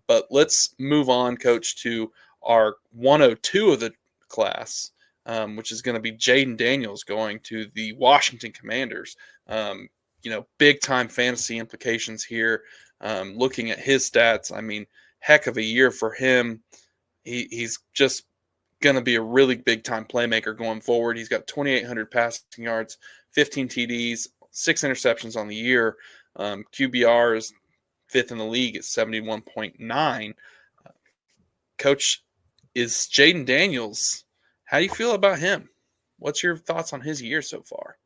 But let's move on, Coach, to our 102 of the class, which is going to be Jayden Daniels going to the Washington Commanders. Big time fantasy implications here. Looking at his stats, I mean, heck of a year for him. He's just going to be a really big time playmaker going forward. He's got 2,800 passing yards, 15 TDs, 6 interceptions on the year. QBR is fifth in the league at 71.9. Coach, is Jayden Daniels, how do you feel about him? What's your thoughts on his year so far?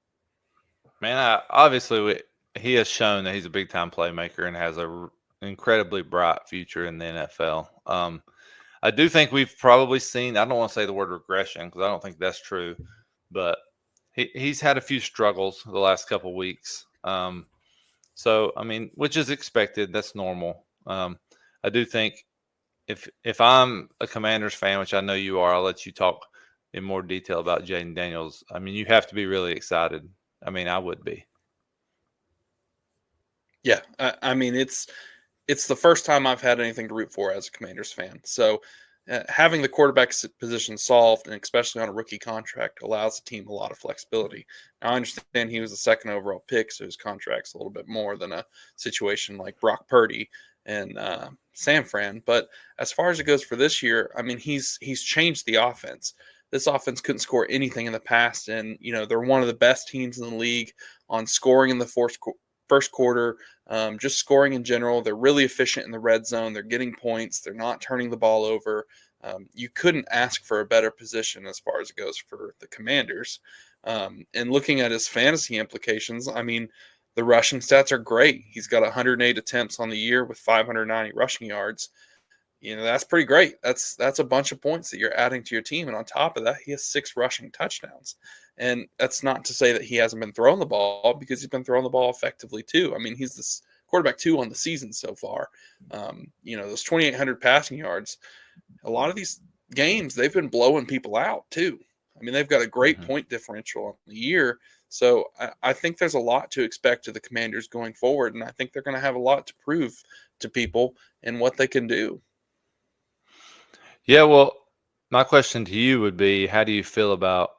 Man, obviously he has shown that he's a big time playmaker and has a incredibly bright future in the NFL. I do think we've probably seen, I don't want to say the word regression because I don't think that's true, but he's had a few struggles the last couple of weeks. So, I mean, which is expected. That's normal. I do think if I'm a Commanders fan, which I know you are, I'll let you talk in more detail about Jayden Daniels. I mean, you have to be really excited. I mean, I would be. Yeah, I mean it's the first time I've had anything to root for as a Commanders fan. So having the quarterback position solved, and especially on a rookie contract, allows the team a lot of flexibility. Now, I understand he was the second overall pick, so his contract's a little bit more than a situation like Brock Purdy and San Fran. But as far as it goes for this year, I mean, he's changed the offense. This offense couldn't score anything in the past, and they're one of the best teams in the league on scoring in the first quarter, just scoring in general. They're really efficient in the red zone. They're getting points. They're not turning the ball over. You couldn't ask for a better position as far as it goes for the Commanders. And looking at his fantasy implications, I mean, the rushing stats are great. He's got 108 attempts on the year with 590 rushing yards. That's pretty great. That's a bunch of points that you're adding to your team. And on top of that, he has 6 rushing touchdowns. And that's not to say that he hasn't been throwing the ball, because he's been throwing the ball effectively too. I mean, he's this quarterback 2 on the season so far. Those 2,800 passing yards, a lot of these games, they've been blowing people out too. I mean, they've got a great Mm-hmm. point differential on the year. So I think there's a lot to expect to the Commanders going forward. And I think they're going to have a lot to prove to people and what they can do. Yeah, well, my question to you would be, how do you feel about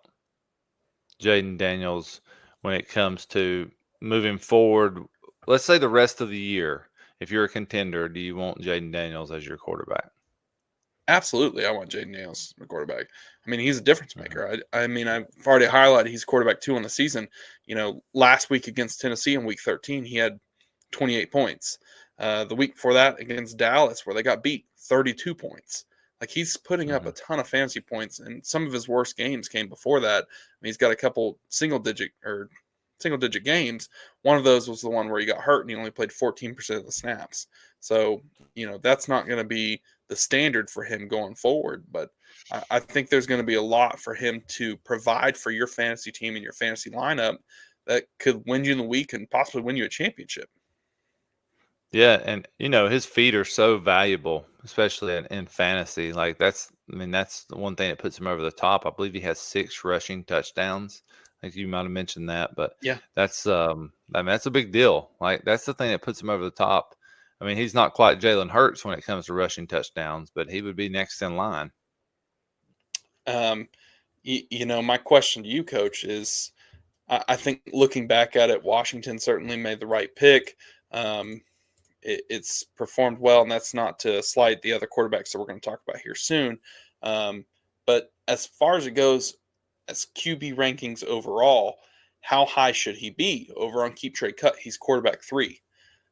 Jayden Daniels when it comes to moving forward? Let's say the rest of the year. If you're a contender, do you want Jayden Daniels as your quarterback? Absolutely, I want Jayden Daniels, my quarterback. I mean, he's a difference Mm-hmm. maker. I mean, I've already highlighted he's quarterback 2 on the season. Last week against Tennessee in Week 13, he had 28 points. The week before that against Dallas, where they got beat, 32 points. Like, he's putting up Mm-hmm. a ton of fantasy points, and some of his worst games came before that. I mean, he's got a couple single digit games. One of those was the one where he got hurt and he only played 14% of the snaps. So, that's not going to be the standard for him going forward. But I think there's going to be a lot for him to provide for your fantasy team and your fantasy lineup that could win you in the week and possibly win you a championship. Yeah, and his feet are so valuable, especially in fantasy. Like I mean, that's the one thing that puts him over the top. I believe he has 6 rushing touchdowns. I think you might have mentioned that, but Yeah. that's I mean, that's a big deal. Like that's the thing that puts him over the top. I mean, he's not quite Jalen Hurts when it comes to rushing touchdowns, but he would be next in line. Um, my question to you, Coach, is I think looking back at it, Washington certainly made the right pick. Um, it's performed well, and that's not to slight the other quarterbacks that we're going to talk about here soon. Um, but as far as it goes, as QB rankings overall, how high should he be? Over on Keep Trade Cut, he's quarterback 3,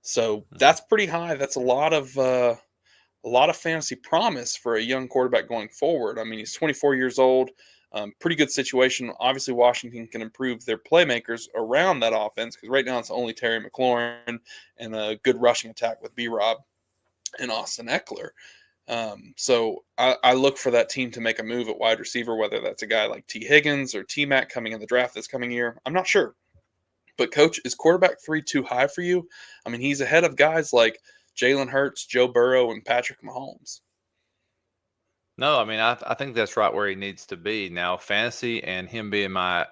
so Mhm. that's pretty high. That's a lot of fantasy promise for a young quarterback going forward. I mean, he's 24 years old. Pretty good situation. Obviously, Washington can improve their playmakers around that offense, because right now it's only Terry McLaurin and a good rushing attack with B-Rob and Austin Eckler. So I look for that team to make a move at wide receiver, whether that's a guy like T. Higgins or T. Mac coming in the draft this coming year. I'm not sure. But, Coach, is quarterback 3 too high for you? I mean, he's ahead of guys like Jalen Hurts, Joe Burrow, and Patrick Mahomes. No, I mean, I think that's right where he needs to be now. Fantasy and him being my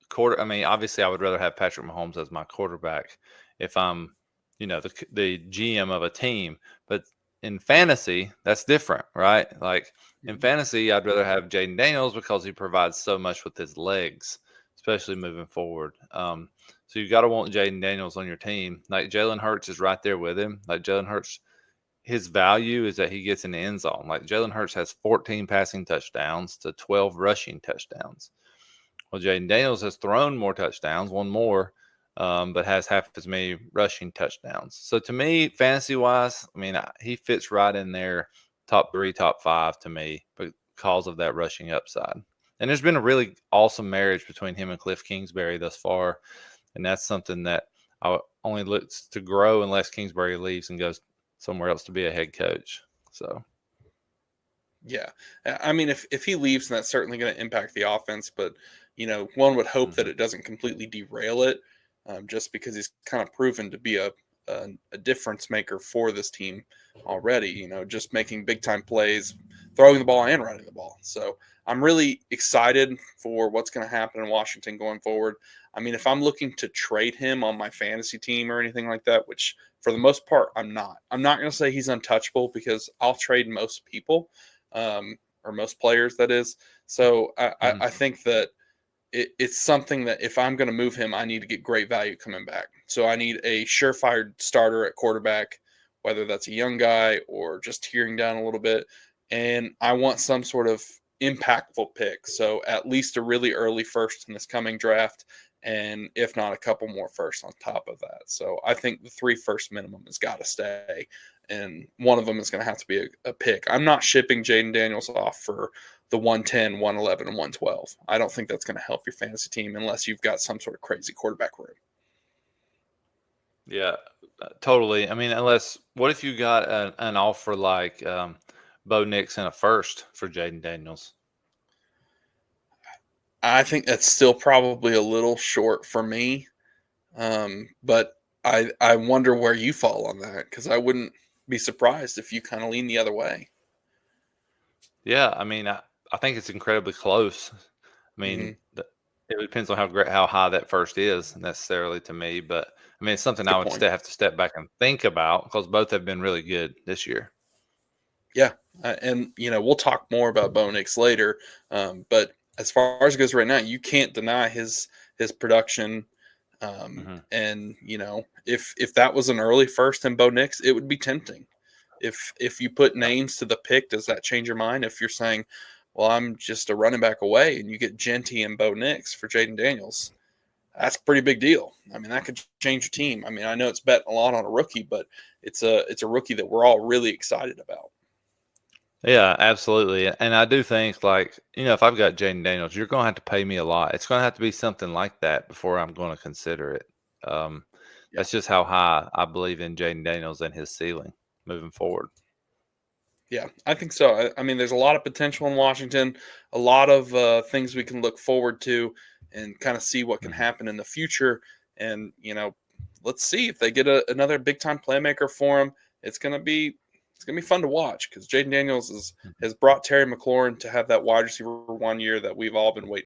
quarter. I mean, obviously, I would rather have Patrick Mahomes as my quarterback if I'm, the GM of a team. But in fantasy, that's different, right? Like in fantasy, I'd rather have Jayden Daniels because he provides so much with his legs, especially moving forward. So you got to want Jayden Daniels on your team. Like Jalen Hurts is right there with him. Like Jalen Hurts, his value is that he gets in the end zone. Like Jalen Hurts has 14 passing touchdowns to 12 rushing touchdowns. Well, Jayden Daniels has thrown more touchdowns, one more, but has half as many rushing touchdowns. So to me, fantasy wise, I mean, he fits right in there, top 3, top 5 to me because of that rushing upside. And there's been a really awesome marriage between him and Cliff Kingsbury thus far. And that's something that I only looks to grow unless Kingsbury leaves and goes somewhere else to be a head coach. So, yeah, I mean, if he leaves, then that's certainly going to impact the offense. But one would hope that it doesn't completely derail it, just because he's kind of proven to be a difference maker for this team already. Just making big time plays, throwing the ball and running the ball. So I'm really excited for what's going to happen in Washington going forward. I mean, if I'm looking to trade him on my fantasy team or anything like that, which for the most part I'm not. I'm not going to say he's untouchable because I'll trade most people, or most players, that is. So I think that it's something that if I'm going to move him, I need to get great value coming back. So I need a surefire starter at quarterback, whether that's a young guy or just tearing down a little bit. And I want some sort of impactful pick. So at least a really early first in this coming draft, and if not, a couple more firsts on top of that. So I think the 3 first minimum has got to stay, and one of them is going to have to be a pick. I'm not shipping Jayden Daniels off for the 110, 111, and 112. I don't think that's going to help your fantasy team unless you've got some sort of crazy quarterback room. Yeah, totally. I mean, unless what if you got an offer like Bo Nix and a first for Jayden Daniels? I think that's still probably a little short for me, but I wonder where you fall on that, because I wouldn't be surprised if you kind of lean the other way. Yeah, I mean, I think it's incredibly close. I mean, Mm-hmm. it depends on how high that first is necessarily to me, but I mean, it's something I Good would point. still have to step back and think about because both have been really good this year. Yeah, and we'll talk more about Bo Nix later, but as far as it goes right now, you can't deny his production. And if that was an early first in Bo Nix, it would be tempting. If you put Yeah. names to the pick, does that change your mind? If you're saying, well, I'm just a running back away, and you get Genty and Bo Nix for Jayden Daniels, that's a pretty big deal. I mean, that could change your team. I mean, I know it's betting a lot on a rookie, but it's a rookie that we're all really excited about. Yeah, absolutely. And I do think, like, if I've got Jayden Daniels, you're going to have to pay me a lot. It's going to have to be something like that before I'm going to consider it. Um, Yeah. that's just how high I believe in Jayden Daniels and his ceiling moving forward. Yeah, I think so. I mean, there's a lot of potential in Washington, a lot of things we can look forward to and kind of see what can Mhm. happen in the future. And, let's see if they get another big time playmaker for him. It's gonna be fun to watch because Jayden Daniels has brought Terry McLaurin to have that wide receiver 1 year that we've all been waiting